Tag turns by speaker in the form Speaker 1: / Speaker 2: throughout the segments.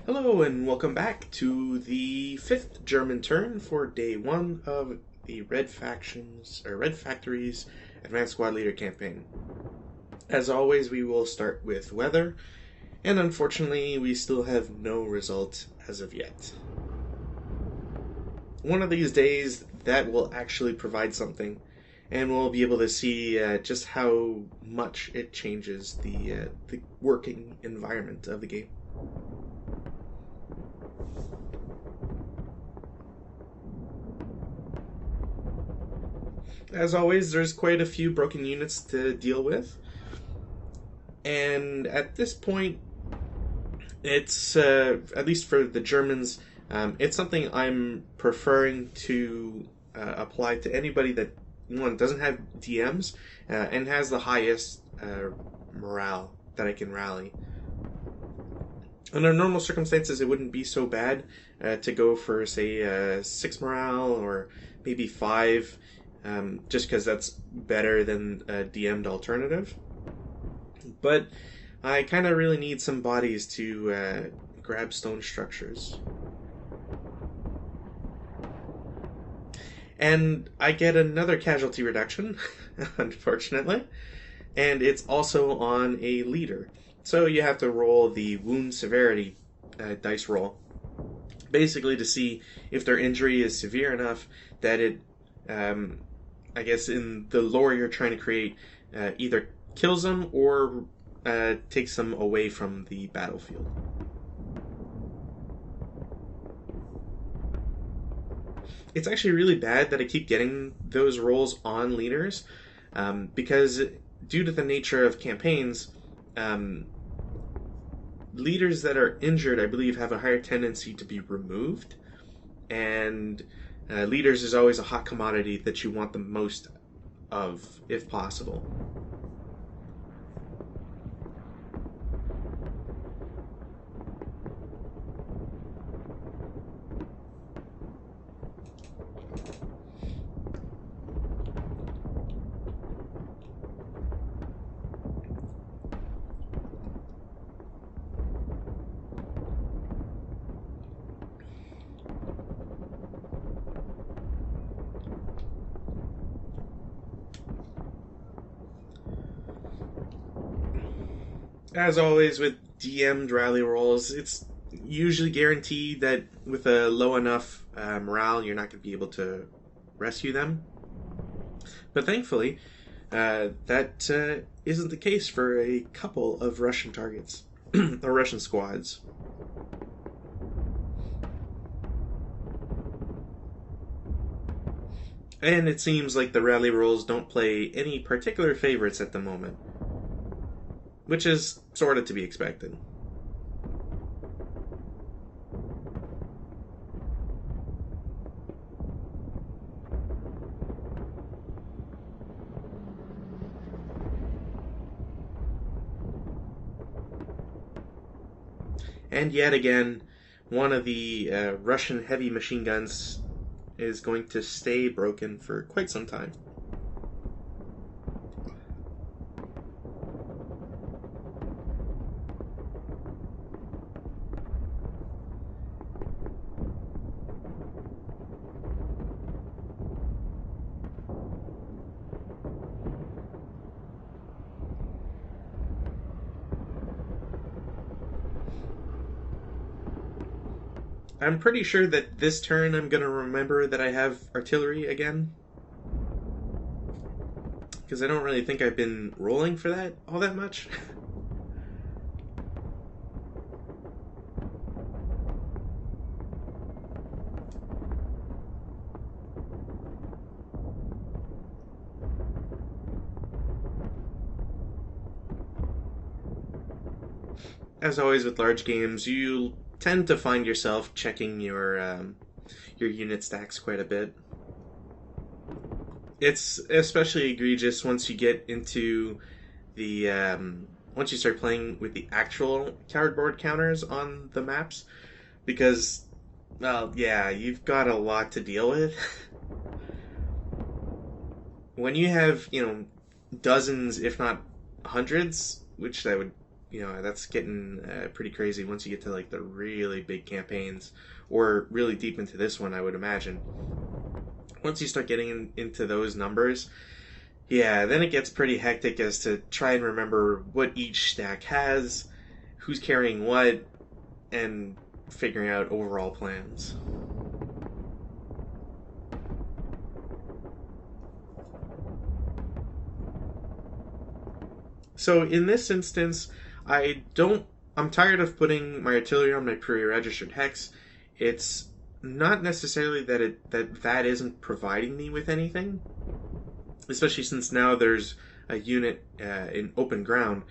Speaker 1: Hello and welcome back to the fifth German turn for day one of the Red Factory's Advanced Squad Leader campaign. As always, we will start with weather, and unfortunately, we still have no result as of yet. One of these days, that will actually provide something, and we'll be able to see just how much it changes the working environment of the game. As always, there's quite a few broken units to deal with. And at this point, it's, at least for the Germans, it's something I'm preferring to apply to anybody that doesn't have DMs and has the highest morale that I can rally. Under normal circumstances, it wouldn't be so bad to go for, say, 6 morale or maybe 5, just because that's better than a DM'd alternative. But I kind of really need some bodies to grab stone structures. And I get another casualty reduction, unfortunately, and it's also on a leader. So you have to roll the wound severity dice roll, basically to see if their injury is severe enough that it, I guess in the lore you're trying to create, either kills them or takes them away from the battlefield. It's actually really bad that I keep getting those rolls on leaders, because due to the nature of campaigns, leaders that are injured, I believe, have a higher tendency to be removed, and leaders is always a hot commodity that you want the most of, if possible. As always with DM'd rally rolls, it's usually guaranteed that with a low enough morale, you're not going to be able to rescue them. But thankfully, that isn't the case for a couple of Russian targets, or Russian squads. And it seems like the rally rolls don't play any particular favorites at the moment, which is sort of to be expected. And yet again, one of the Russian heavy machine guns is going to stay broken for quite some time. I'm pretty sure that this turn I'm going to remember that I have artillery again, because I don't really think I've been rolling for that all that much. As always with large games, you tend to find yourself checking your unit stacks quite a bit. It's especially egregious once you get into the once you start playing with the actual cardboard counters on the maps, because, well, yeah, you've got a lot to deal with. When you have, dozens, if not hundreds, which that would that's getting pretty crazy once you get to like the really big campaigns, or really deep into this one, I would imagine. Once you start getting into those numbers, yeah, then it gets pretty hectic as to try and remember what each stack has, who's carrying what, and figuring out overall plans. So in this instance, I'm tired of putting my artillery on my pre-registered hex. It's not necessarily that isn't providing me with anything, especially since now there's a unit in open ground.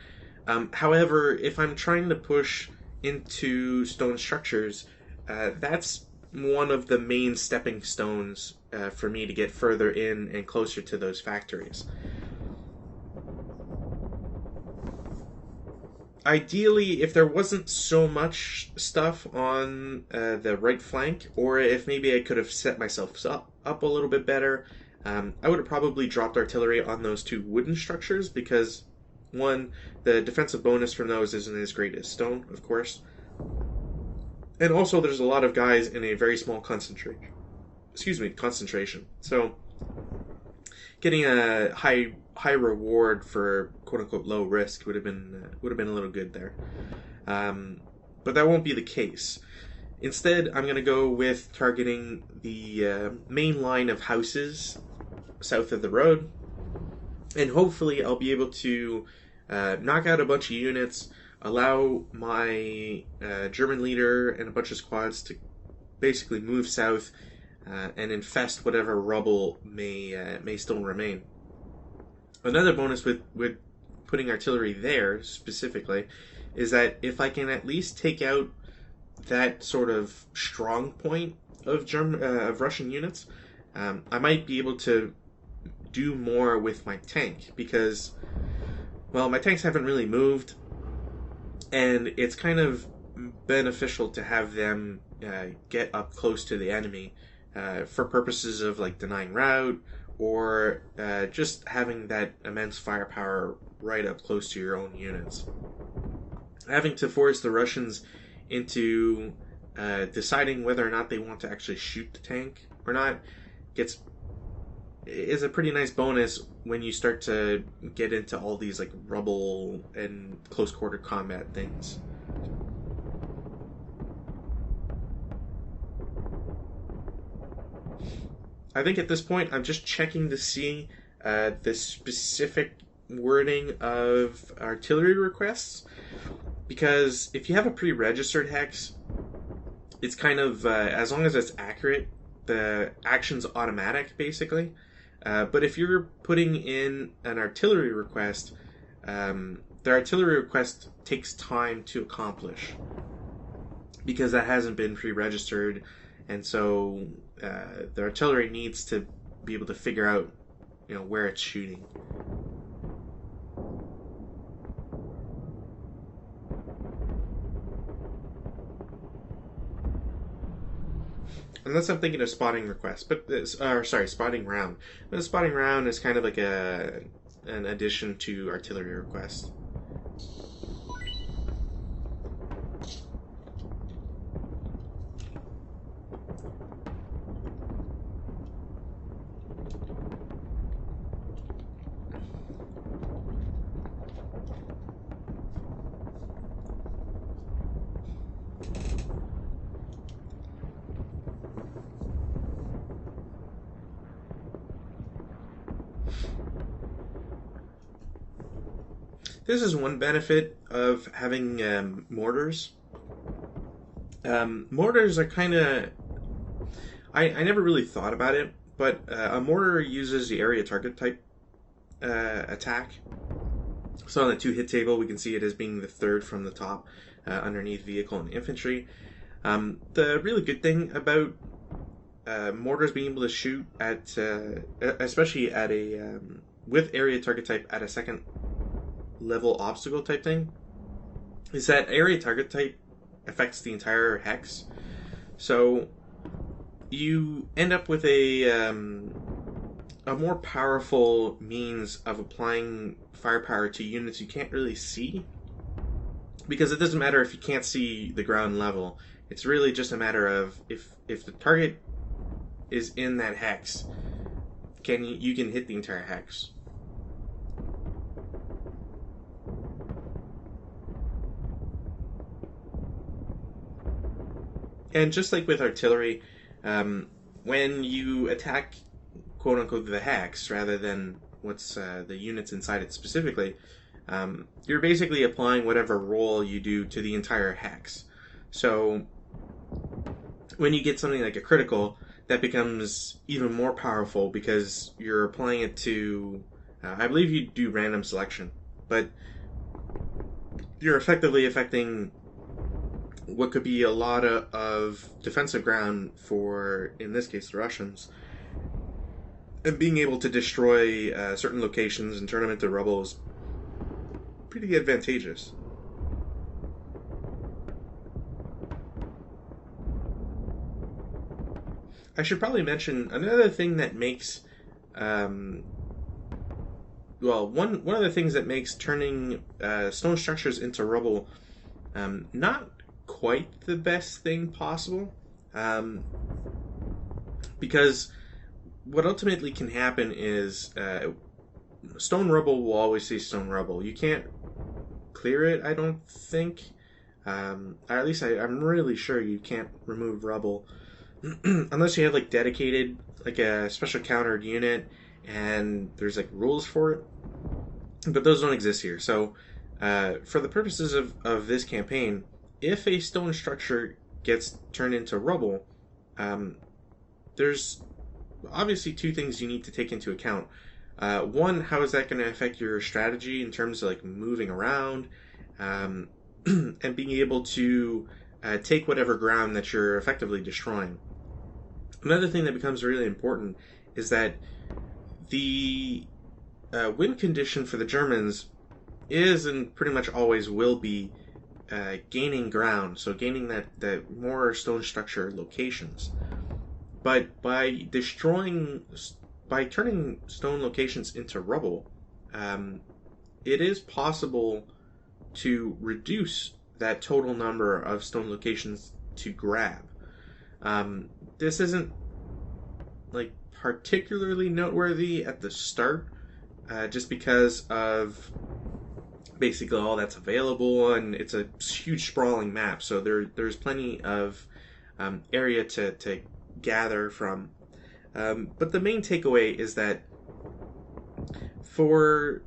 Speaker 1: However, if I'm trying to push into stone structures, that's one of the main stepping stones for me to get further in and closer to those factories. Ideally, if there wasn't so much stuff on the right flank, or if maybe I could have set myself up a little bit better, I would have probably dropped artillery on those two wooden structures, because one, the defensive bonus from those isn't as great as stone, of course, and also there's a lot of guys in a very small concentration. So getting a high reward for quote unquote low risk would have been a little good there, but that won't be the case. Instead, I'm going to go with targeting the main line of houses south of the road, and hopefully I'll be able to knock out a bunch of units, allow my German leader and a bunch of squads to basically move south and infest whatever rubble may still remain. Another bonus with putting artillery there specifically is that if I can at least take out that sort of strong point of Russian units, I might be able to do more with my tank, because, well, my tanks haven't really moved, and it's kind of beneficial to have them get up close to the enemy for purposes of like denying route, or just having that immense firepower right up close to your own units. Having to force the Russians into deciding whether or not they want to actually shoot the tank or not is a pretty nice bonus when you start to get into all these like rubble and close quarter combat things. I think at this point I'm just checking to see the specific wording of artillery requests, because if you have a pre-registered hex, it's kind of as long as it's accurate, the action's automatic basically. But if you're putting in an artillery request, the artillery request takes time to accomplish because that hasn't been pre-registered, and so the artillery needs to be able to figure out, where it's shooting. Unless I'm thinking of spotting request, spotting round. But the spotting round is kind of like an addition to artillery request. This is one benefit of having mortars. Mortars are kind of... I never really thought about it, but a mortar uses the area target type attack. So on the 2-hit table, we can see it as being the third from the top underneath vehicle and infantry. The really good thing about mortars being able to shoot at, especially at a with area target type at a second level obstacle type thing, is that area target type affects the entire hex. So you end up with a more powerful means of applying firepower to units you can't really see. because it doesn't matter if you can't see the ground level. It's really just a matter of if the target is in that hex, you can hit the entire hex. And just like with artillery, when you attack quote unquote the hex rather than what's the units inside it specifically, you're basically applying whatever roll you do to the entire hex. So when you get something like a critical, that becomes even more powerful because you're applying it to, I believe you do random selection, but you're effectively affecting what could be a lot of defensive ground for, in this case, the Russians, and being able to destroy certain locations and turn them into rubble is pretty advantageous. I should probably mention another thing that makes, one of the things that makes turning stone structures into rubble not quite the best thing possible, because what ultimately can happen is stone rubble will always stay stone rubble. You can't clear it, I don't think. Or at least I'm really sure you can't remove rubble unless you have like dedicated, like a special countered unit, and there's like rules for it. But those don't exist here. So for the purposes of this campaign, if a stone structure gets turned into rubble, there's obviously two things you need to take into account. One, how is that going to affect your strategy in terms of like moving around, and being able to take whatever ground that you're effectively destroying. Another thing that becomes really important is that the win condition for the Germans is and pretty much always will be gaining ground, so gaining that more stone structure locations. But by turning stone locations into rubble, it is possible to reduce that total number of stone locations to grab. This isn't like particularly noteworthy at the start, just because of basically all that's available, and it's a huge sprawling map, so there's plenty of area to gather from. But the main takeaway is that for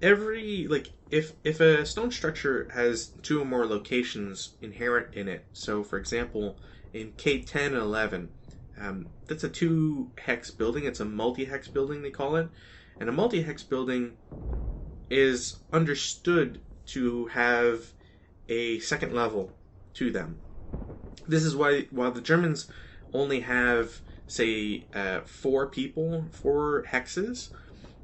Speaker 1: every, like, if a stone structure has two or more locations inherent in it, so for example in K10 and 11, that's a 2-hex building. It's a multi-hex building, they call it, and a multi-hex building is understood to have a second level to them. This is why, while the Germans only have, say, 4 hexes,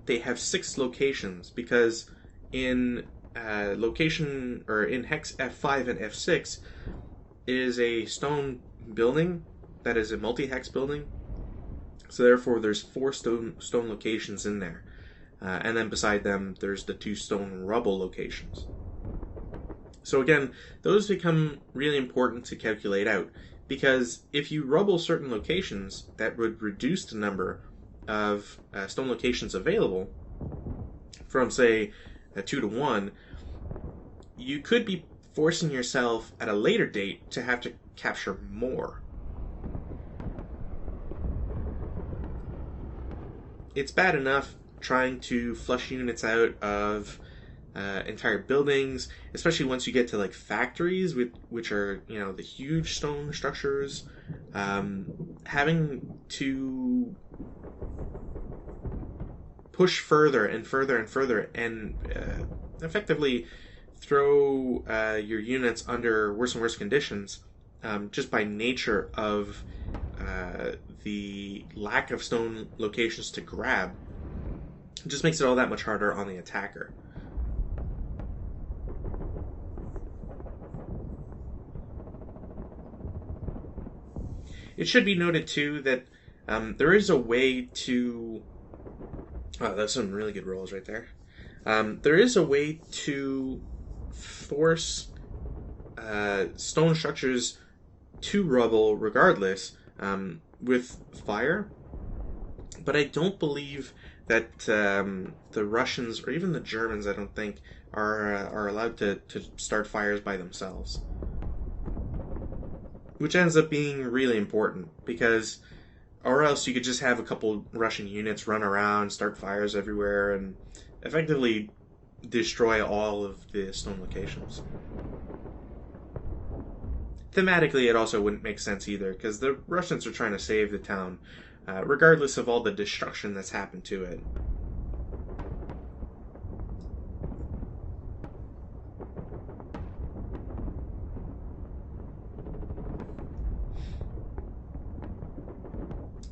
Speaker 1: they have 6 locations, because in location, or in hex F5 and F6, it is a stone building that is a multi-hex building, so therefore there's 4 stone locations in there, and then beside them there's the 2 stone rubble locations. So again, those become really important to calculate out, because if you rubble certain locations, that would reduce the number of stone locations available from, say, 2 to 1. You could be forcing yourself at a later date to have to capture more. It's bad enough trying to flush units out of entire buildings, especially once you get to like factories, which are, you know, the huge stone structures. Having to push further and further and further, and effectively throw your units under worse and worse conditions, just by nature of the lack of stone locations to grab, it just makes it all that much harder on the attacker. It should be noted too that there is a way to... Oh, that's some really good rolls right there. There is a way to force stone structures to rubble regardless with fire. But I don't believe that the Russians or even the Germans, I don't think, are allowed to start fires by themselves. Which ends up being really important because, or else you could just have a couple Russian units run around, start fires everywhere, and effectively destroy all of the stone locations. Thematically, it also wouldn't make sense either because the Russians are trying to save the town, regardless of all the destruction that's happened to it.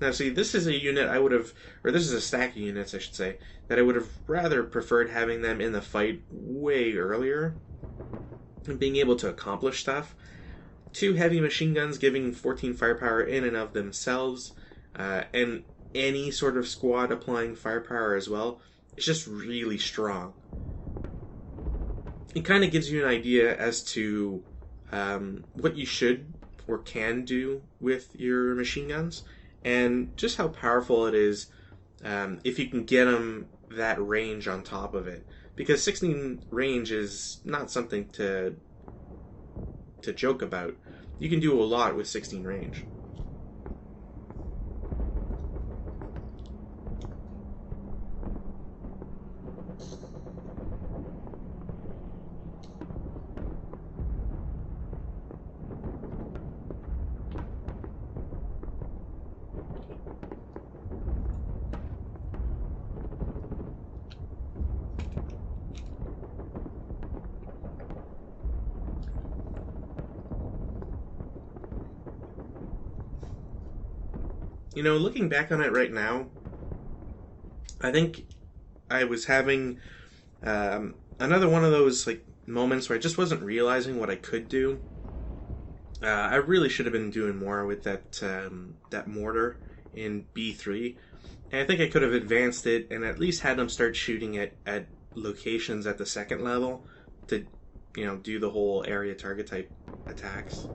Speaker 1: Now, see, this is a unit I would have, or this is a stack of units, I should say, that I would have rather preferred having them in the fight way earlier and being able to accomplish stuff. 2 heavy machine guns giving 14 firepower in and of themselves, and any sort of squad applying firepower as well. It's just really strong. It kind of gives you an idea as to what you should or can do with your machine guns, and just how powerful it is if you can get them that range on top of it. Because 16 range is not something to joke about. You can do a lot with 16 range. You know, looking back on it right now, I think I was having another one of those like moments where I just wasn't realizing what I could do. I really should have been doing more with that mortar in B3, and I think I could have advanced it and at least had them start shooting at locations at the second level to, do the whole area target type attacks.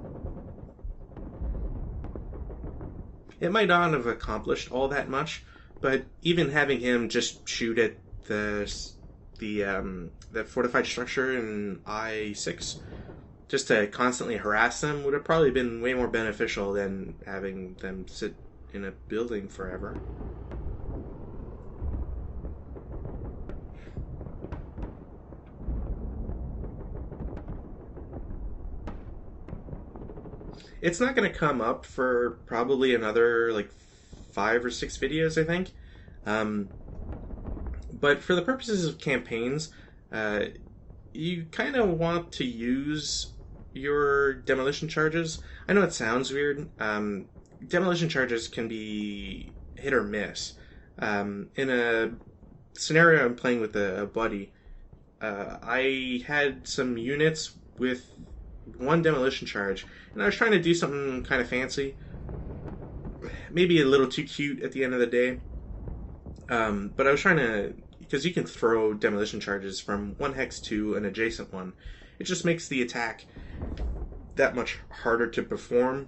Speaker 1: It might not have accomplished all that much, but even having him just shoot at the fortified structure in I6, just to constantly harass them, would have probably been way more beneficial than having them sit in a building forever. It's not going to come up for probably another like 5 or 6 videos, I think. But for the purposes of campaigns, you kind of want to use your demolition charges. I know it sounds weird. Demolition charges can be hit or miss. In a scenario I'm playing with a buddy, I had some units with 1 demolition charge, and I was trying to do something kind of fancy, maybe a little too cute at the end of the day. But I was trying to, because you can throw demolition charges from one hex to an adjacent one. It just makes the attack that much harder to perform,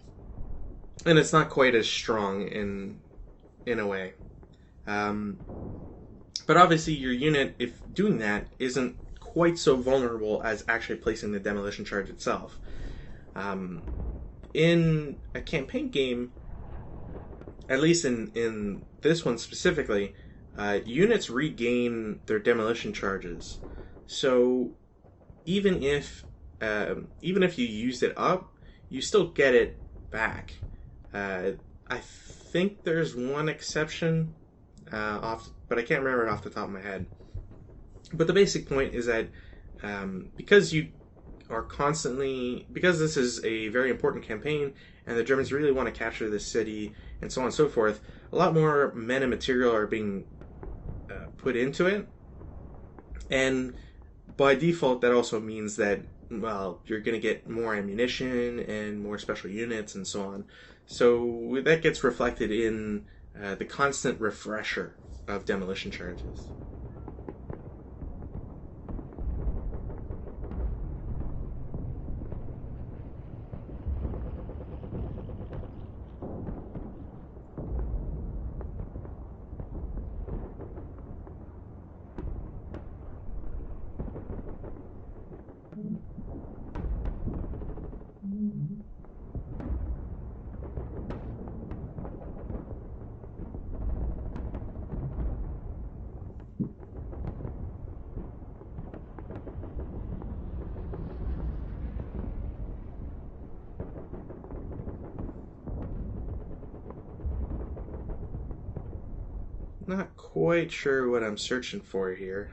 Speaker 1: and it's not quite as strong in a way. But obviously your unit, if doing that, isn't quite so vulnerable as actually placing the demolition charge itself. In a campaign game, at least in this one specifically, units regain their demolition charges. So even if you used it up, you still get it back. I think there's one exception, but I can't remember it off the top of my head. But the basic point is that because this is a very important campaign, and the Germans really want to capture this city, and so on and so forth, a lot more men and material are being put into it. And by default, that also means that, well, you're going to get more ammunition and more special units and so on. So that gets reflected in the constant refresher of demolition charges. not quite sure what I'm searching for here.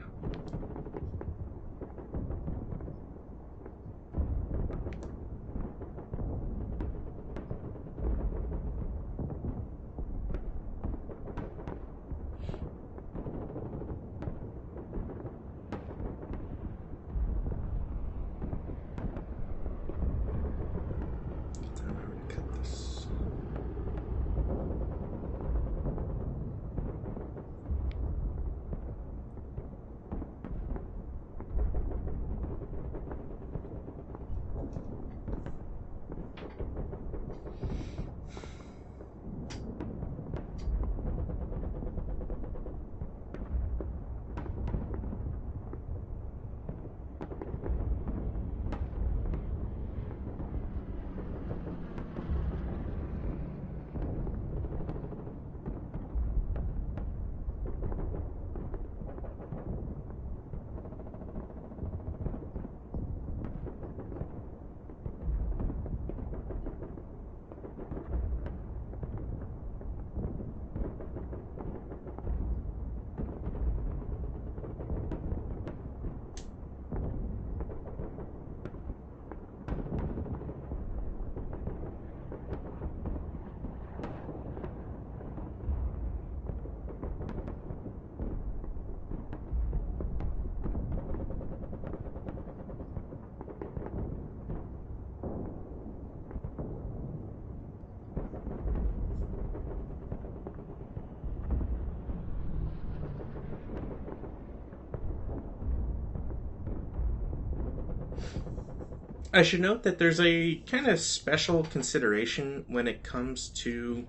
Speaker 1: I should note that there's a kind of special consideration when it comes to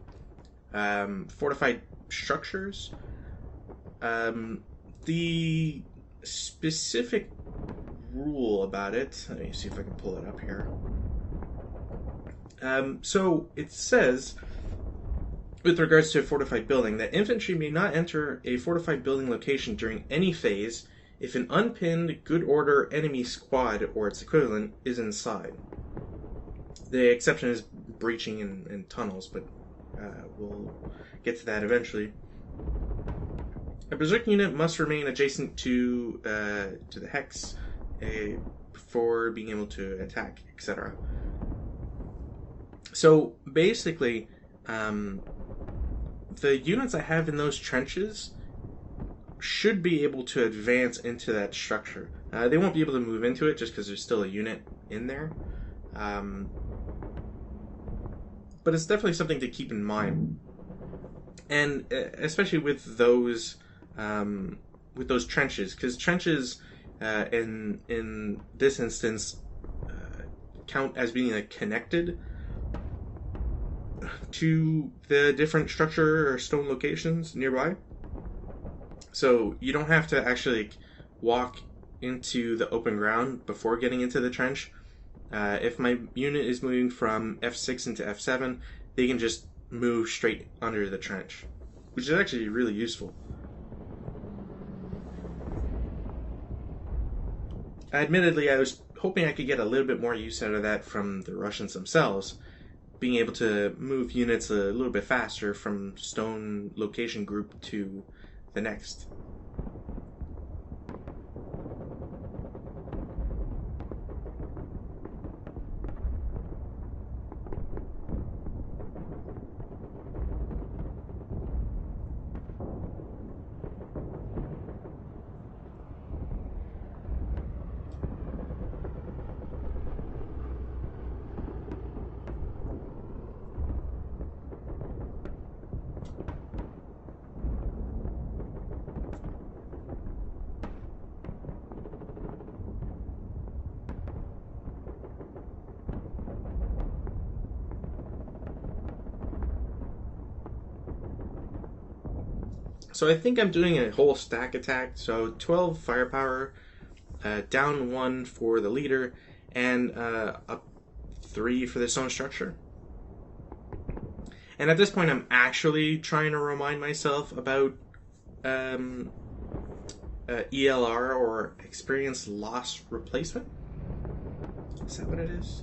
Speaker 1: fortified structures. The specific rule about it, let me see if I can pull it up here. So it says, with regards to a fortified building, that infantry may not enter a fortified building location during any phase if an unpinned, good order enemy squad or its equivalent is inside. The exception is breaching in tunnels, but we'll get to that eventually. A berserk unit must remain adjacent to the hex before being able to attack, etc. So basically, the units I have in those trenches should be able to advance into that structure. They won't be able to move into it just because there's still a unit in there. But it's definitely something to keep in mind. And especially with those trenches, because trenches in this instance count as being like connected to the different structure or stone locations nearby. So you don't have to actually walk into the open ground before getting into the trench. If my unit is moving from F6 into F7, they can just move straight under the trench, which is actually really useful. Admittedly, I was hoping I could get a little bit more use out of that from the Russians themselves, being able to move units a little bit faster from stone location group to the next. So I think I'm doing a whole stack attack. So 12 firepower, down 1 for the leader, and up 3 for the stone structure. And at this point, I'm actually trying to remind myself about ELR, or experience loss replacement. Is that what it is?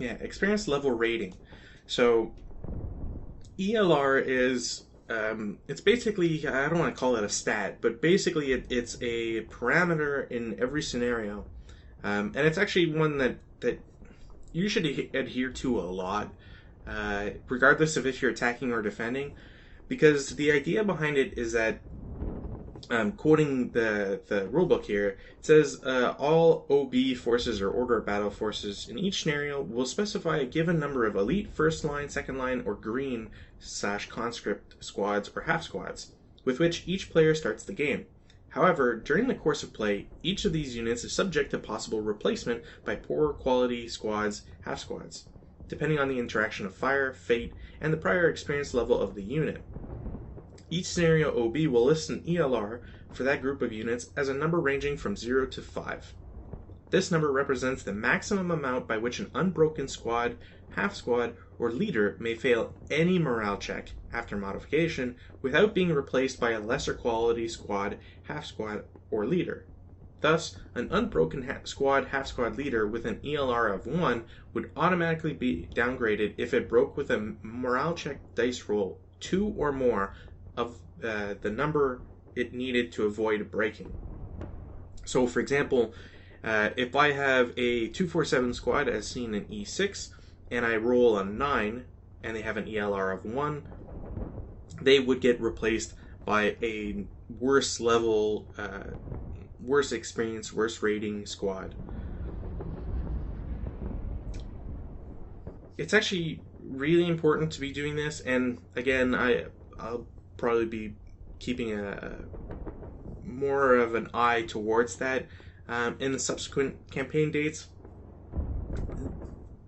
Speaker 1: Yeah, experience level rating. So ELR is it's basically, I don't want to call it a stat, but basically it's a parameter in every scenario, and it's actually one that you should adhere to a lot, regardless of if you're attacking or defending, because the idea behind it is that, quoting the rulebook here, it says all OB forces or order of battle forces in each scenario will specify a given number of elite, first line, second line, or green / conscript squads or half squads, with which each player starts the game. However, during the course of play, each of these units is subject to possible replacement by poorer quality squads, half squads, depending on the interaction of fire, fate, and the prior experience level of the unit. Each scenario OB will list an ELR for that group of units as a number ranging from 0 to 5. This number represents the maximum amount by which an unbroken squad, half squad, or leader may fail any morale check after modification without being replaced by a lesser quality squad, half squad, or leader. Thus, an unbroken squad, half squad leader with an ELR of 1 would automatically be downgraded if it broke with a morale check dice roll 2 or more of the number it needed to avoid breaking. So, for example, if I have a 247 squad as seen in E6, and I roll a 9, and they have an ELR of 1, they would get replaced by a worse level, worse experience, worse rating squad. It's actually really important to be doing this, and again, I'll probably be keeping a more of an eye towards that in the subsequent campaign dates.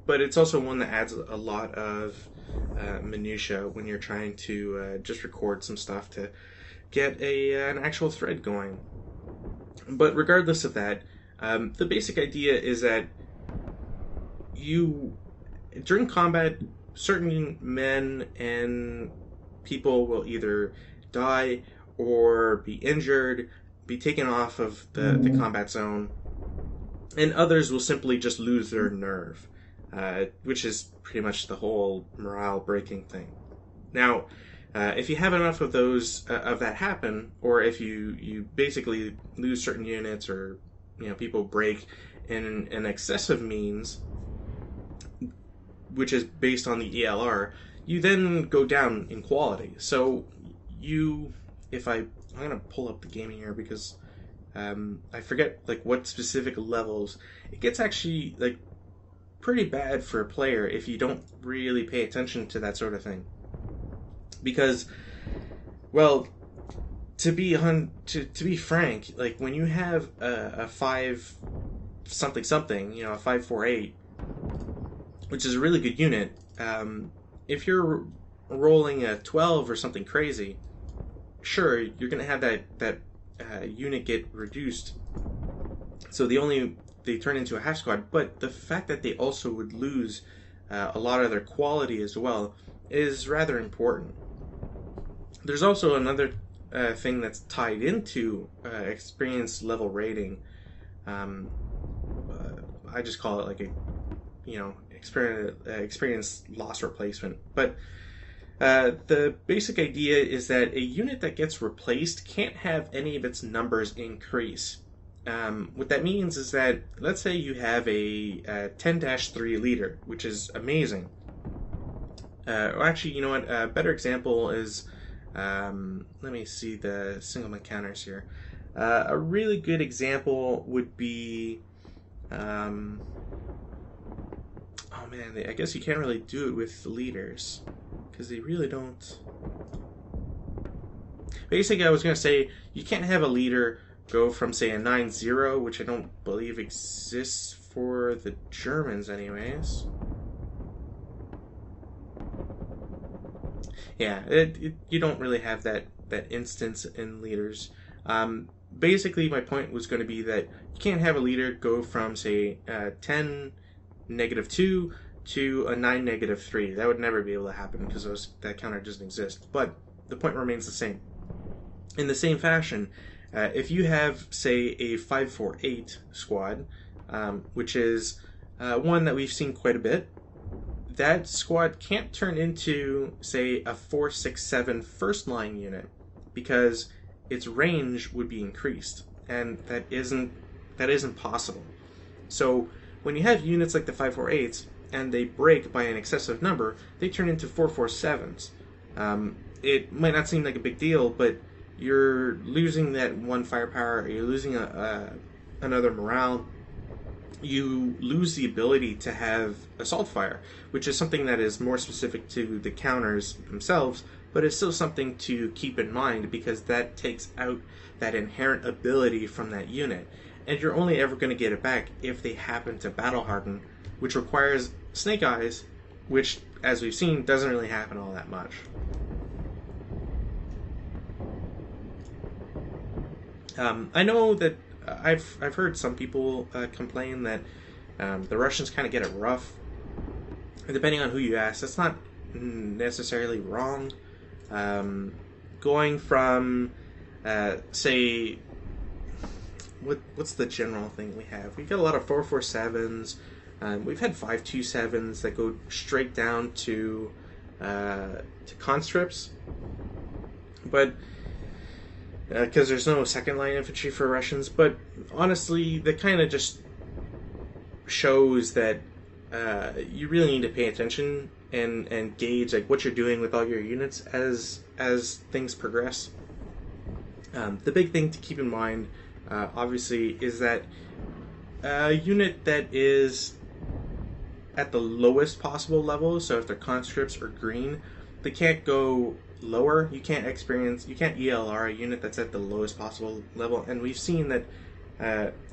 Speaker 1: But it's also one that adds a lot of minutia when you're trying to just record some stuff to get an actual thread going. But regardless of that, the basic idea is that during combat, certain men and people will either die or be injured, be taken off of the combat zone, and others will simply just lose their nerve, which is pretty much the whole morale breaking thing. Now, if you have enough of those of that happen, or if you basically lose certain units, or people break in an excessive means, which is based on the ELR, you then go down in quality. So I'm gonna pull up the game here because I forget what specific levels. It gets actually pretty bad for a player if you don't really pay attention to that sort of thing. Because, well, to be frank, when you have a 5 something, a 548, which is a really good unit, if you're rolling a 12 or something crazy, sure, you're going to have that unit get reduced. So they turn into a half squad, but the fact that they also would lose a lot of their quality as well is rather important. There's also another thing that's tied into experience level rating. I just call it experience loss replacement. But the basic idea is that a unit that gets replaced can't have any of its numbers increase. What that means is that, let's say you have a 10-3 leader, which is amazing. Actually, you know what? A better example is, let me see the single counters here. A really good example would be, oh man, I guess you can't really do it with the leaders, because they really don't. Basically, I was going to say, you can't have a leader go from, say, a 9-0, which I don't believe exists for the Germans anyways. Yeah, you don't really have that instance in leaders. Basically, my point was going to be that you can't have a leader go from, say, 10-2 to a 9-3. That would never be able to happen because that counter doesn't exist. But the point remains the same. In the same fashion, if you have, say, a 5-4-8 squad, which is one that we've seen quite a bit, that squad can't turn into, say, a 4-6-7 first line unit because its range would be increased, and that isn't possible. So when you have units like the 5-4-8s and they break by an excessive number, they turn into 4-4-7s. It might not seem like a big deal, but you're losing that one firepower, you're losing another morale, you lose the ability to have assault fire, which is something that is more specific to the counters themselves, but it's still something to keep in mind because that takes out that inherent ability from that unit. And you're only ever going to get it back if they happen to battle harden, which requires Snake Eyes, which, as we've seen, doesn't really happen all that much. I know that I've heard some people complain that the Russians kind of get it rough. And depending on who you ask, that's not necessarily wrong. Going from, say, what's the general thing we have? We've got a lot of 4-4-7s. We've had 5-2-7s that go straight down to conscripts, but because there's no second line infantry for Russians. But honestly, that kind of just shows that you really need to pay attention and gauge like what you're doing with all your units as things progress. The big thing to keep in mind, obviously, is that a unit that is at the lowest possible level, so if they're conscripts or green, they can't go lower. You can't ELR a unit that's at the lowest possible level, and we've seen that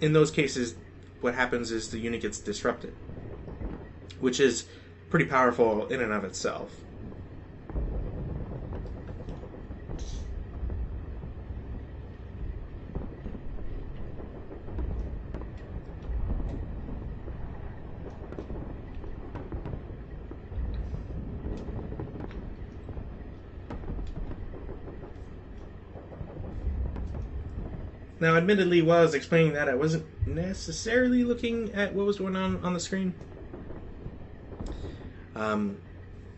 Speaker 1: in those cases what happens is the unit gets disrupted, which is pretty powerful in and of itself. Now, admittedly, while I was explaining that, I wasn't necessarily looking at what was going on the screen.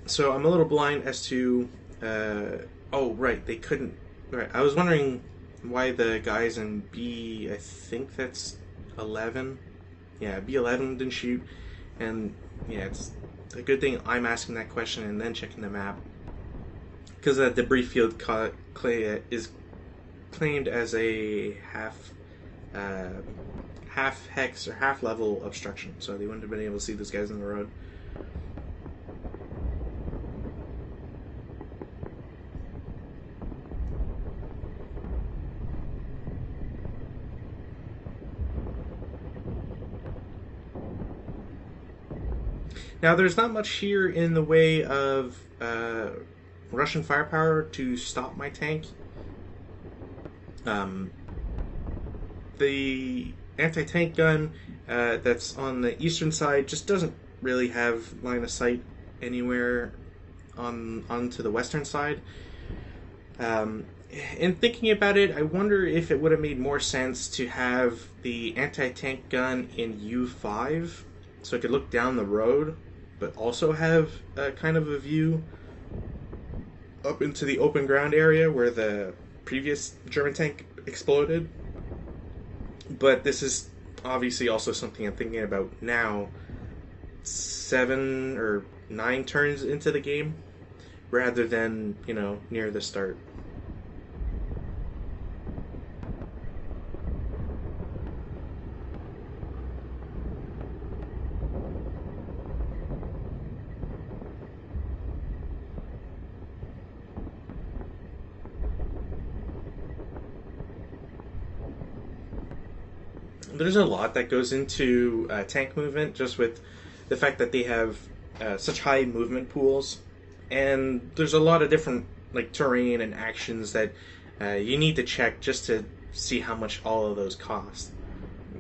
Speaker 1: So I'm a little blind as to... oh, right, they couldn't... Right, I was wondering why the guys in B... I think that's 11. Yeah, B11 didn't shoot. And, yeah, it's a good thing I'm asking that question and then checking the map. Because that debris field is claimed as a half hex or half level obstruction, so they wouldn't have been able to see those guys on the road. Now, there's not much here in the way of Russian firepower to stop my tank. The anti-tank gun that's on the eastern side just doesn't really have line of sight anywhere onto the western side. In thinking about it, I wonder if it would have made more sense to have the anti-tank gun in U5 so it could look down the road, but also have kind of a view up into the open ground area where the previous German tank exploded. But this is obviously also something I'm thinking about now, 7 or 9 turns into the game, rather than, near the start. There's a lot that goes into tank movement, just with the fact that they have such high movement pools, and there's a lot of different terrain and actions that you need to check just to see how much all of those cost.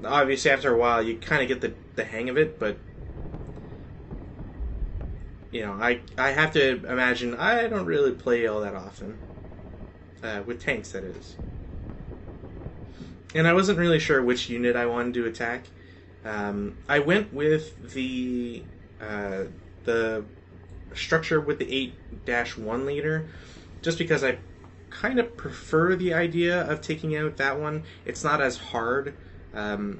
Speaker 1: Obviously, after a while, you kind of get the hang of it, but I have to imagine I don't really play all that often with tanks, that is. And I wasn't really sure which unit I wanted to attack. I went with the structure with the 8-1 leader, just because I kind of prefer the idea of taking out that one. It's not as hard.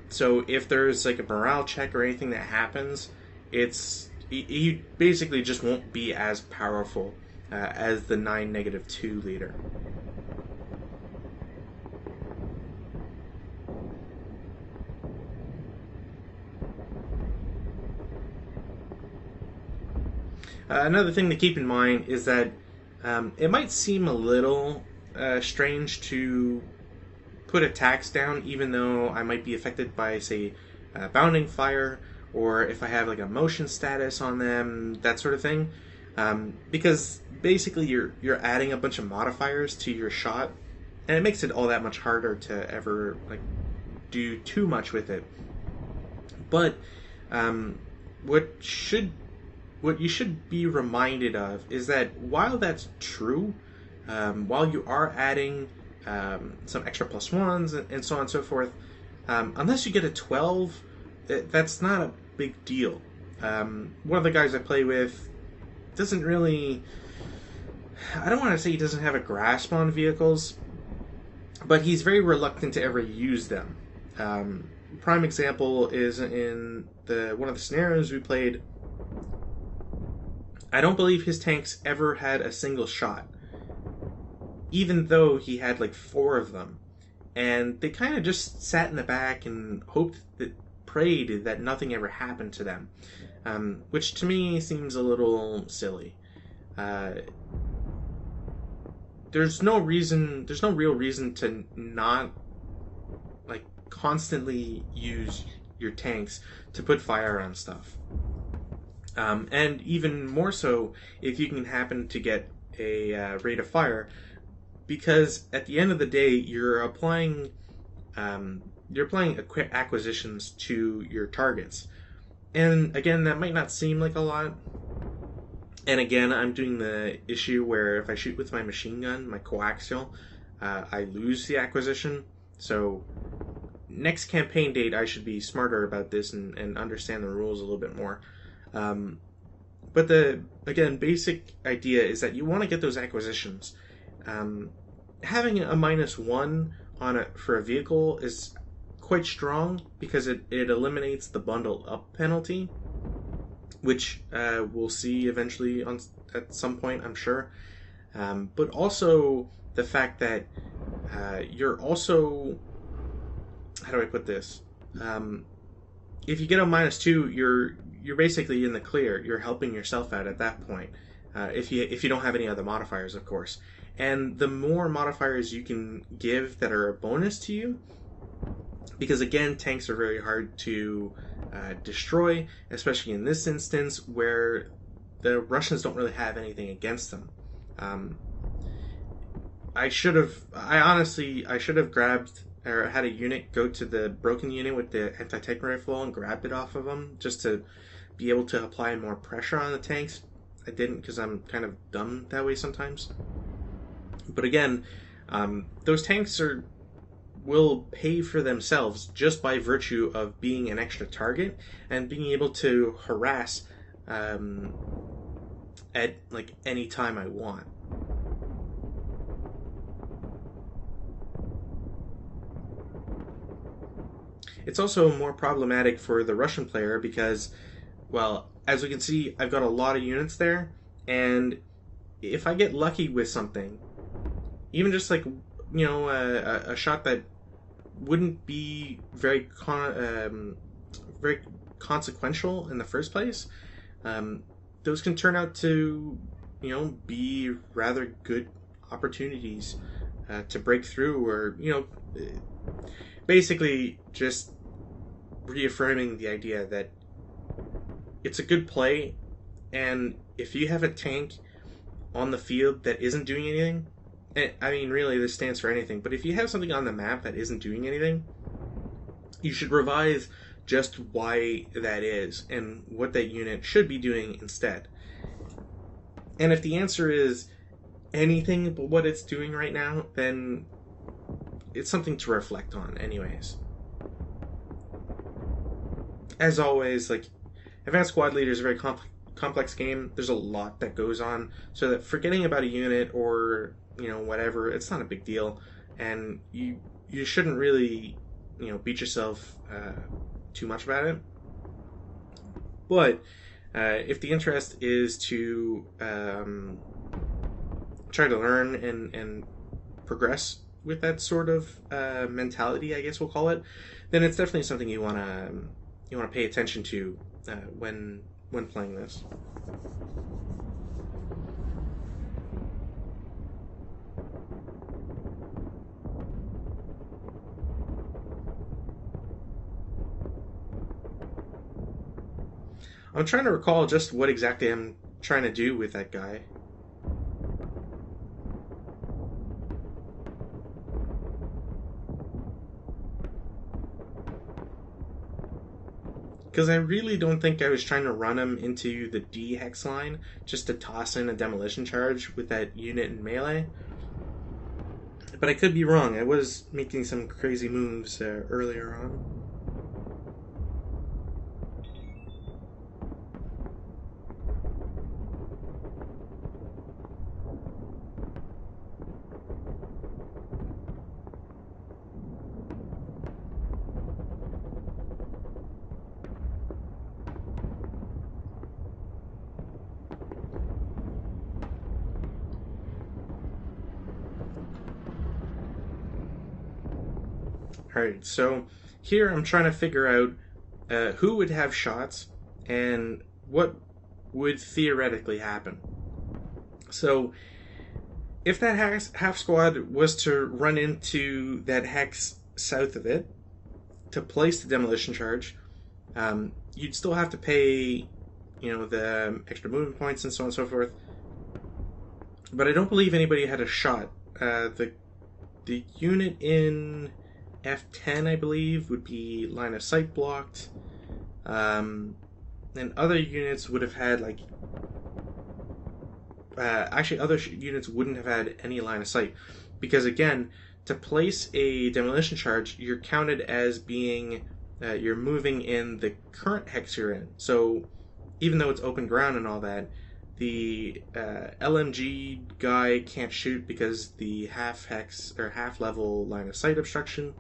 Speaker 1: So if there's like a morale check or anything that happens, he basically just won't be as powerful as the 9-2 leader. Another thing to keep in mind is that it might seem a little strange to put attacks down, even though I might be affected by, say, bounding fire, or if I have like a motion status on them, that sort of thing. Because basically you're adding a bunch of modifiers to your shot, and it makes it all that much harder to ever like do too much with it. But what you should be reminded of is that while that's true, while you are adding some extra +1s and so on and so forth, unless you get a 12, that's not a big deal. One of the guys I play with doesn't really... I don't want to say he doesn't have a grasp on vehicles, but he's very reluctant to ever use them. Prime example is in one of the scenarios we played. I don't believe his tanks ever had a single shot, even though he had like 4 of them. And they kind of just sat in the back and prayed that nothing ever happened to them, which to me seems a little silly. There's no real reason to not like constantly use your tanks to put fire on stuff. And even more so if you can happen to get a rate of fire, because at the end of the day you're applying acquisitions to your targets. And again, that might not seem like a lot. And again, I'm doing the issue where if I shoot with my machine gun, my coaxial, I lose the acquisition. So next campaign date, I should be smarter about this and understand the rules a little bit more. But the basic idea is that you want to get those acquisitions. Having a -1 on it for a vehicle is quite strong because it eliminates the bundle up penalty, which we'll see eventually at some point, I'm sure. But also the fact that you're also... How do I put this? If you get a -2, you're basically in the clear. You're helping yourself out at that point. If you don't have any other modifiers, of course. And the more modifiers you can give that are a bonus to you, because again, tanks are very hard to destroy, especially in this instance where the Russians don't really have anything against them. I should have grabbed or had a unit go to the broken unit with the anti-tank rifle and grabbed it off of them just to be able to apply more pressure on the tanks. I didn't because I'm kind of dumb that way sometimes. But again, those tanks will pay for themselves just by virtue of being an extra target and being able to harass at like any time I want. It's also more problematic for the Russian player because, well, as we can see, I've got a lot of units there, and if I get lucky with something, even just like, a shot that wouldn't be very consequential in the first place, those can turn out to, be rather good opportunities to break through, or, basically just reaffirming the idea that it's a good play, and if you have a tank on the field that isn't doing anything, I mean, really, this stands for anything, but if you have something on the map that isn't doing anything, you should revise just why that is and what that unit should be doing instead. And if the answer is anything but what it's doing right now, then it's something to reflect on anyways. As always, like, advanced squad leaders are very complex game. There's a lot that goes on, so that forgetting about a unit or whatever, it's not a big deal, and you shouldn't really beat yourself too much about it. But if the interest is to try to learn and progress with that sort of mentality, I guess we'll call it, then it's definitely something you want to pay attention to when playing this. I'm trying to recall just what exactly I'm trying to do with that guy. Because I really don't think I was trying to run him into the D hex line just to toss in a demolition charge with that unit in melee. But I could be wrong. I was making some crazy moves earlier on. Alright, so here I'm trying to figure out who would have shots and what would theoretically happen. So, if that half squad was to run into that hex south of it to place the demolition charge, you'd still have to pay, the extra movement points and so on and so forth. But I don't believe anybody had a shot. The unit in F10, I believe, would be line of sight blocked. And other units would have had other units wouldn't have had any line of sight, because again, to place a demolition charge, you're counted as being you're moving in the current hex you're in. So even though it's open ground and all that, the LMG guy can't shoot because the half hex or half level line of sight obstruction,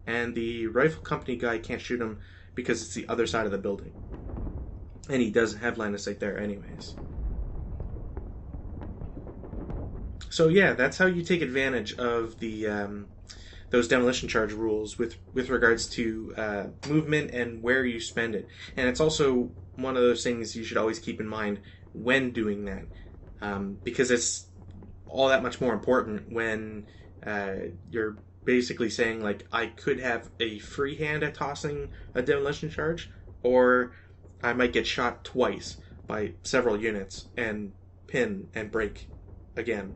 Speaker 1: and the rifle company guy can't shoot him because it's the other side of the building, and he doesn't have line of sight there anyways. So yeah, that's how you take advantage of the those demolition charge rules with regards to movement and where you spend it. And it's also one of those things you should always keep in mind when doing that, because it's all that much more important when you're basically saying, like, I could have a free hand at tossing a demolition charge, or I might get shot twice by several units and pin and break again.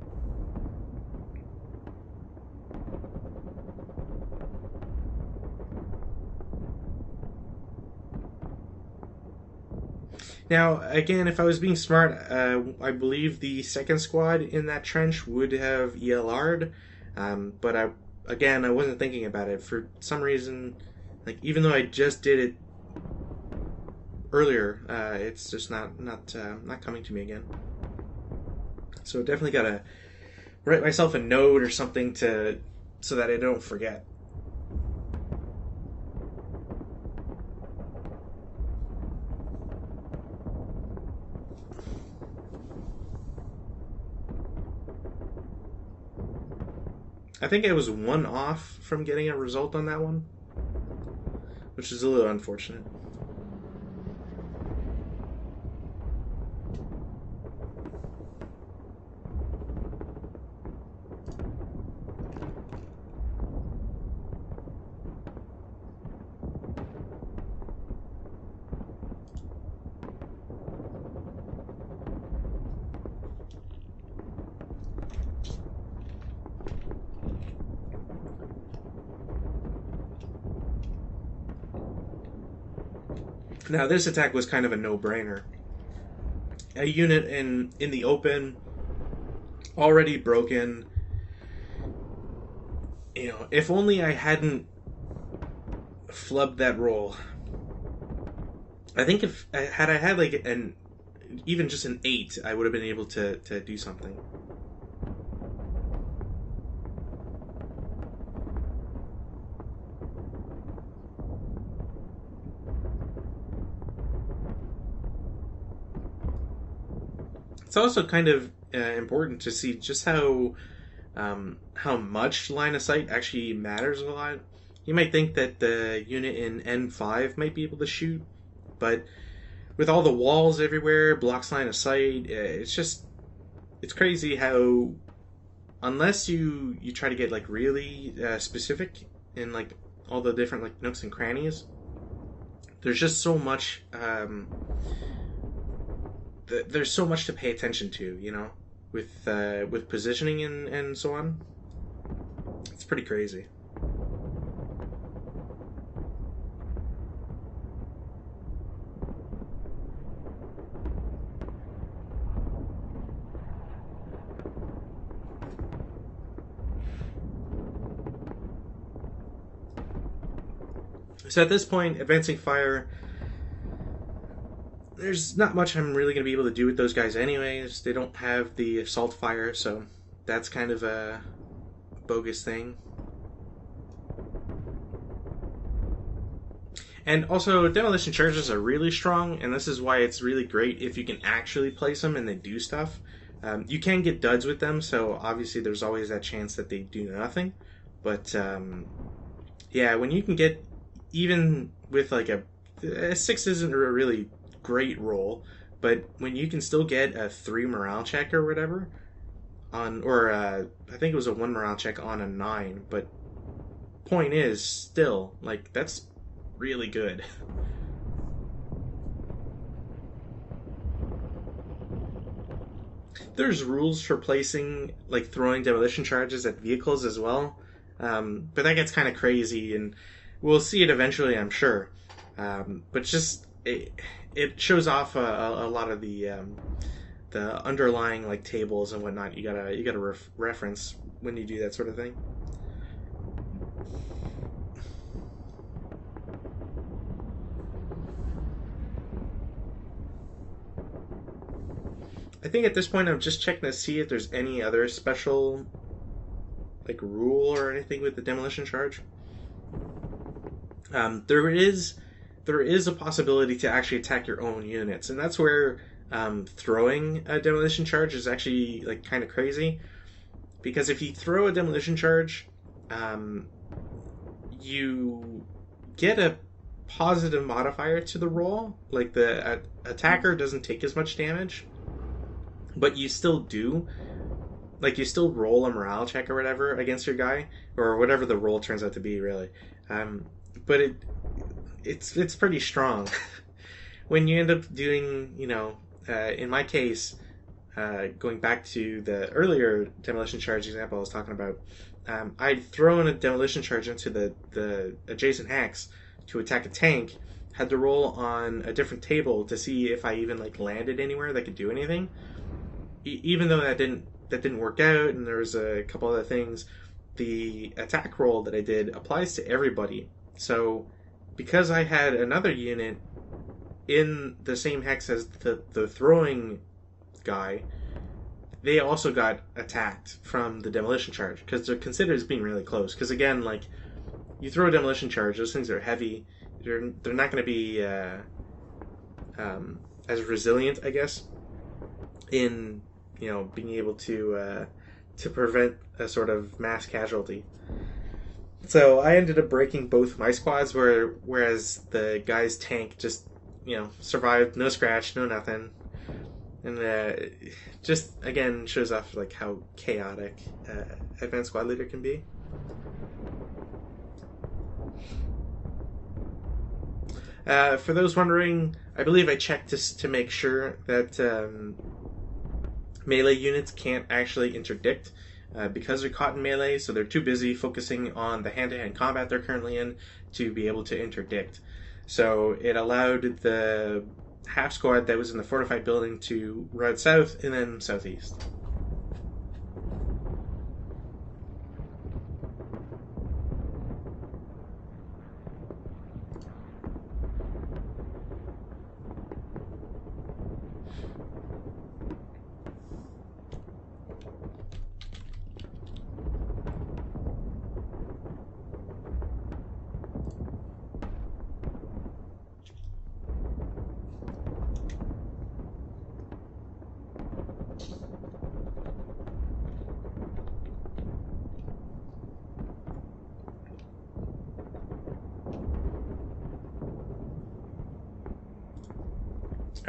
Speaker 1: Now, again, if I was being smart, I believe the second squad in that trench would have ELR'd, but I wasn't thinking about it. For some reason, like, even though I just did it earlier, it's just not coming to me again. So definitely gotta write myself a note or something so that I don't forget. I think I was one off from getting a result on that one, which is a little unfortunate. Now, this attack was kind of a no-brainer. A unit in the open, already broken. If only I hadn't flubbed that roll. I think if I had like even just an 8, I would have been able to do something. It's also kind of important to see just how much line of sight actually matters a lot. You might think that the unit in N5 might be able to shoot, but with all the walls everywhere, blocks line of sight, it's crazy how unless you try to get like really specific in like all the different like nooks and crannies, there's just so much. There's so much to pay attention to, with positioning and so on. It's pretty crazy. So at this point, advancing fire, there's not much I'm really going to be able to do with those guys anyways. They don't have the assault fire, so that's kind of a bogus thing. And also, demolition charges are really strong, and this is why it's really great if you can actually place them and they do stuff. You can get duds with them, so obviously there's always that chance that they do nothing. But yeah, when you can get, even with like a 6 isn't a really great roll, but when you can still get a 3 morale check or whatever on, or I think it was a 1 morale check on a 9, but point is still like that's really good. There's rules for placing, like throwing demolition charges at vehicles as well, but that gets kind of crazy, and we'll see it eventually, I'm sure. But just it shows off a lot of the underlying like tables and whatnot. You gotta reference when you do that sort of thing. I think at this point I'm just checking to see if there's any other special like rule or anything with the demolition charge. There is a possibility to actually attack your own units, and that's where throwing a demolition charge is actually like kind of crazy, because if you throw a demolition charge, you get a positive modifier to the roll. Like the attacker doesn't take as much damage, but you still do. Like you still roll a morale check or whatever against your guy, or whatever the roll turns out to be, really. But it's pretty strong. When you end up doing, in my case, going back to the earlier demolition charge example I was talking about, I'd thrown a demolition charge into the adjacent hex to attack a tank, had to roll on a different table to see if I even like landed anywhere that could do anything. Even though that didn't work out, and there was a couple other things, the attack roll that I did applies to everybody. So because I had another unit in the same hex as the throwing guy, they also got attacked from the demolition charge, because they're considered as being really close. Because again, like, you throw a demolition charge, those things are heavy. They're not going to be as resilient, I guess, in being able to prevent a sort of mass casualty. So I ended up breaking both my squads, whereas the guy's tank just survived, no scratch, no nothing, and just again shows off like how chaotic advanced squad leader can be. For those wondering, I believe I checked to make sure that melee units can't actually interdict because they're caught in melee, so they're too busy focusing on the hand-to-hand combat they're currently in to be able to interdict. So it allowed the half squad that was in the fortified building to route south and then southeast.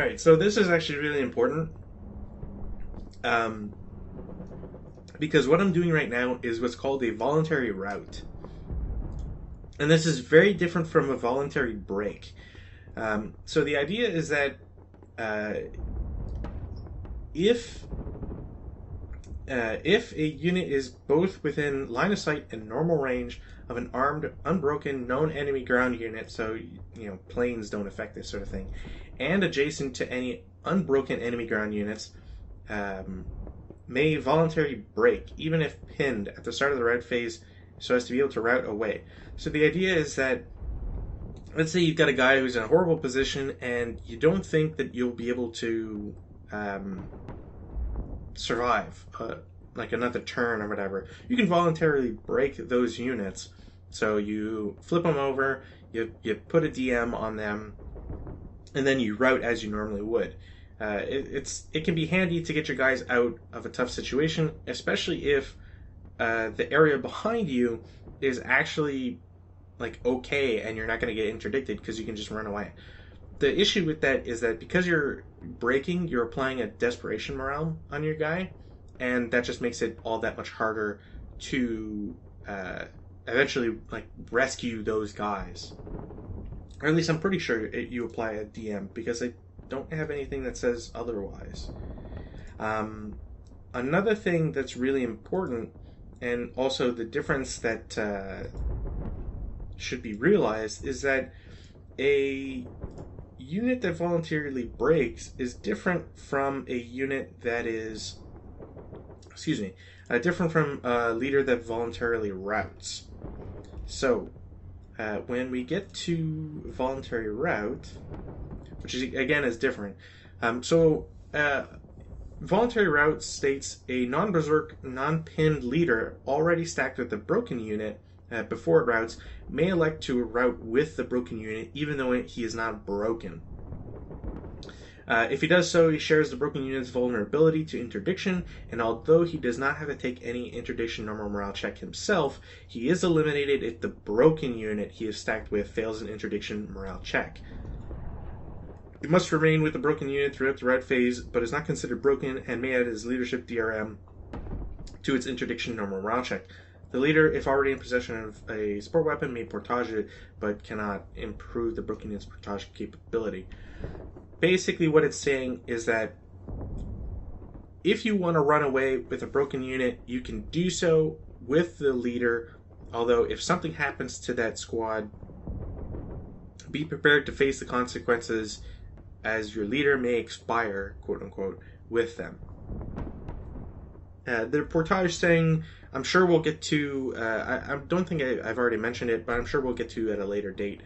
Speaker 1: All right, so this is actually really important because what I'm doing right now is what's called a voluntary route. And this is very different from a voluntary break. So the idea is that uh, if if a unit is both within line of sight and normal range of an armed, unbroken, known enemy ground unit, so planes don't affect this sort of thing, and adjacent to any unbroken enemy ground units, may voluntarily break, even if pinned at the start of the route phase, so as to be able to route away. So the idea is that, let's say you've got a guy who's in a horrible position, and you don't think that you'll be able to survive like another turn or whatever. You can voluntarily break those units. So you flip them over, you put a DM on them, and then you route as you normally would. It can be handy to get your guys out of a tough situation, especially if the area behind you is actually like okay and you're not going to get interdicted because you can just run away. The issue with that is that because you're breaking, you're applying a desperation morale on your guy, and that just makes it all that much harder to eventually like rescue those guys. Or at least I'm pretty sure you apply a DM, because I don't have anything that says otherwise. Another thing that's really important, and also the difference that should be realized, is that a unit that voluntarily breaks is different from a unit that is, different from a leader that voluntarily routes. So, when we get to voluntary route, which is, again is different. Voluntary route states a non-berserk, non-pinned leader already stacked with a broken unit before it routes may elect to route with the broken unit even though he is not broken. If he does so, he shares the broken unit's vulnerability to interdiction, and although he does not have to take any interdiction normal morale check himself, he is eliminated if the broken unit he is stacked with fails an interdiction morale check. He must remain with the broken unit throughout the route phase, but is not considered broken and may add his leadership DRM to its interdiction normal morale check. The leader, if already in possession of a support weapon, may portage it, but cannot improve the broken unit's portage capability. Basically, what it's saying is that if you want to run away with a broken unit, you can do so with the leader, although if something happens to that squad, be prepared to face the consequences, as your leader may expire, quote unquote, with them. The portage thing, I'm sure we'll get to, I don't think I've already mentioned it, but I'm sure we'll get to at a later date,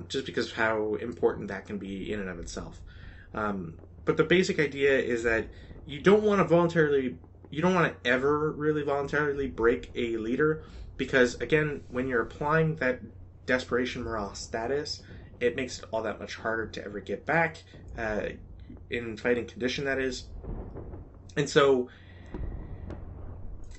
Speaker 1: just because of how important that can be in and of itself. But the basic idea is that you don't want to ever really voluntarily break a leader, because again, when you're applying that desperation morale status, it makes it all that much harder to ever get back, in fighting condition, that is. And so,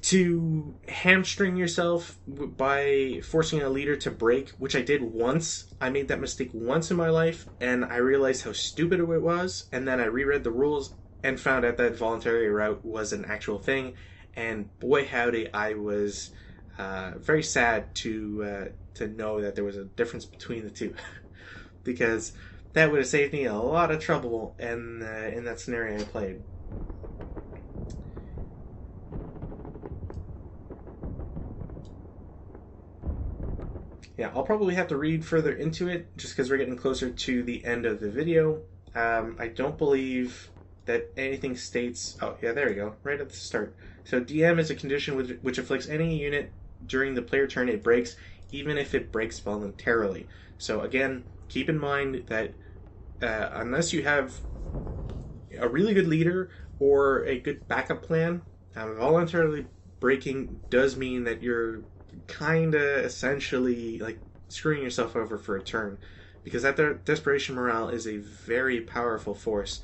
Speaker 1: to hamstring yourself by forcing a leader to break, which I did once. I made that mistake once in my life, and I realized how stupid it was, and then I reread the rules and found out that voluntary route was an actual thing, and boy howdy, I was very sad to know that there was a difference between the two, because that would have saved me a lot of trouble in that scenario I played. Yeah, I'll probably have to read further into it just because we're getting closer to the end of the video. I don't believe that anything states... Oh, yeah, there we go. Right at the start. So DM is a condition which afflicts any unit during the player turn it breaks, even if it breaks voluntarily. So again, keep in mind that unless you have a really good leader or a good backup plan, voluntarily breaking does mean that you're kind of essentially like screwing yourself over for a turn, because that desperation morale is a very powerful force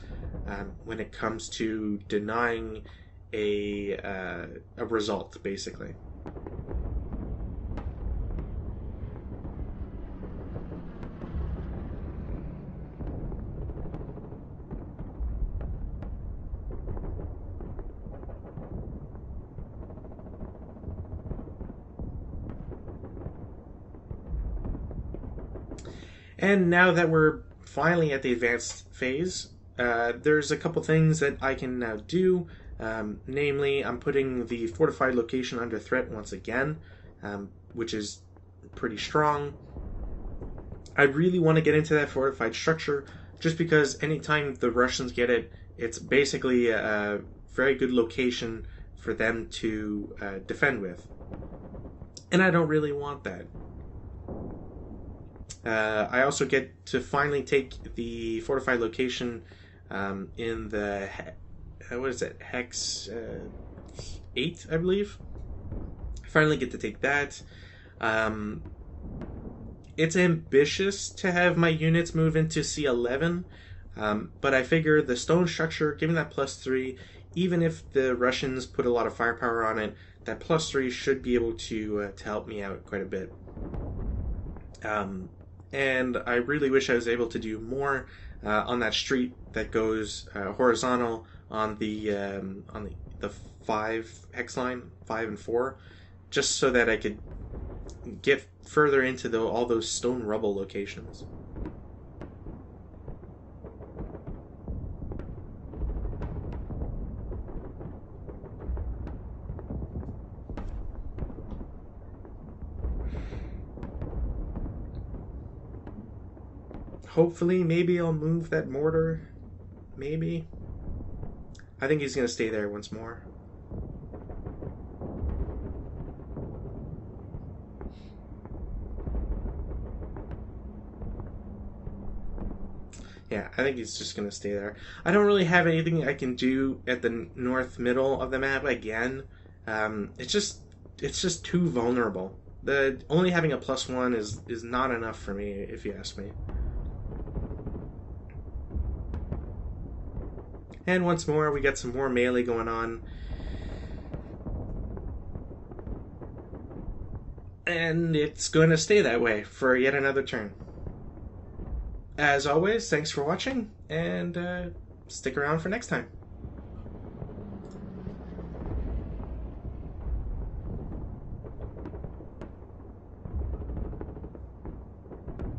Speaker 1: when it comes to denying a result, basically. And now that we're finally at the advanced phase, there's a couple things that I can now do. Namely, I'm putting the fortified location under threat once again, which is pretty strong. I really want to get into that fortified structure just because anytime the Russians get it, it's basically a very good location for them to defend with. And I don't really want that. I also get to finally take the fortified location in the what is it, hex 8, I believe. I finally get to take that. It's ambitious to have my units move into C11, but I figure the stone structure, given that +3, even if the Russians put a lot of firepower on it, that +3 should be able to help me out quite a bit. And I really wish I was able to do more on that street that goes horizontal on the 5 hex line, 5 and 4, just so that I could get further into all those stone rubble locations. Hopefully, maybe I'll move that mortar. Maybe. I think he's going to stay there once more. Yeah, I think he's just going to stay there. I don't really have anything I can do at the north middle of the map again. It's just too vulnerable. The only having a +1 is not enough for me, if you ask me. And once more, we got some more melee going on. And it's going to stay that way for yet another turn. As always, thanks for watching, and stick around for next time.